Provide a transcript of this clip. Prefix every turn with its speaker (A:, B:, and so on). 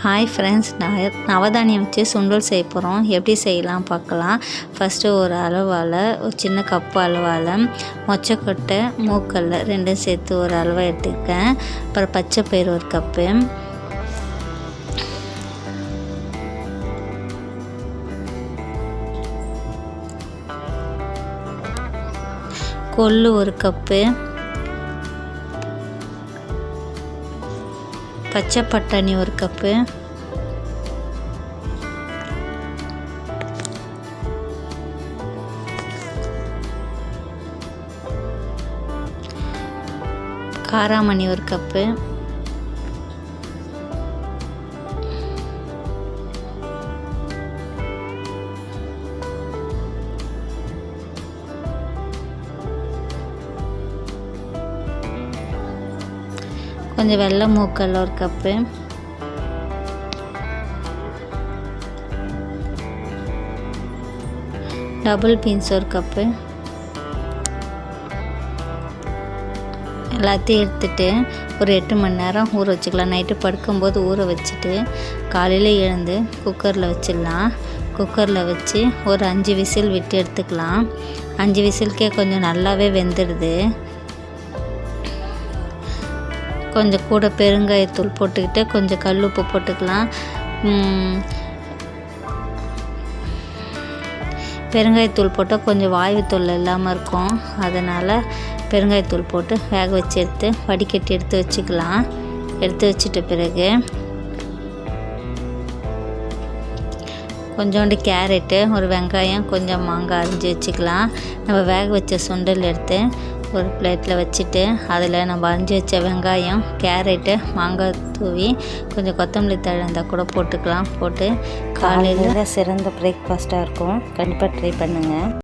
A: Hi friends, நவதானியம் வச்சு சுண்டல் செய்ய போகிறோம். எப்படி செய்யலாம் பார்க்கலாம். ஃபஸ்ட்டு ஒரு அளவால், ஒரு சின்ன கப்பு அளவால் மொச்சக்கொட்டை, மூக்கல்ல ரெண்டும் சேர்த்து ஒரு அளவாக எடுத்துக்கேன். அப்புறம் பச்சை பயிறு ஒரு கப்பு, கொள்ளு ஒரு கப்பு, பச்சை பட்டாணி ஒரு கப்பு, காராமணி ஒரு கப்பு, கொஞ்சம் வெள்ளை மூக்கல்ல ஒரு கப்பு, டபுள் பீன்ஸ் ஒரு கப்பு. எல்லாத்தையும் எடுத்துகிட்டு ஒரு 8 மணி நேரம் ஊற வச்சுக்கலாம். நைட்டு படுக்கும்போது ஊற வச்சுட்டு காலையில் எழுந்து குக்கரில் வச்சிடலாம். குக்கரில் வச்சு ஒரு 5 விசில் விட்டு எடுத்துக்கலாம். 5 விசிலுக்கே கொஞ்சம் நல்லாவே வெந்துடுது. கொஞ்சம் கூட பெருங்காயத்தூள் போட்டுக்கிட்டு கொஞ்சம் கல் உப்பு போட்டுக்கலாம். பெருங்காயத்தூள் போட்டால் கொஞ்சம் வாயுத்தூள் இல்லாமல் இருக்கும். அதனால் பெருங்காயத்தூள் போட்டு வேக வச்சு எடுத்து வடிகட்டி எடுத்து வச்சுக்கலாம். எடுத்து வச்சுட்ட பிறகு கொஞ்சோண்டு கேரட்டு, ஒரு வெங்காயம், கொஞ்சம் மாங்காய் அரிஞ்சு வச்சுக்கலாம். நம்ம வேக வச்ச சுண்டல் எடுத்து ஒரு பிளேட்டில் வச்சுட்டு அதில் நம்ம அரிஞ்சு வச்ச வெங்காயம், கேரட்டு, மாங்காய் தூவி கொஞ்சம் கொத்தமல்லி தழை இருந்தால் கூட போட்டுக்கலாம். போட்டு காலையில்
B: சிறந்த பிரேக்ஃபாஸ்ட்டாக இருக்கும். கண்டிப்பாக ட்ரை பண்ணுங்கள்.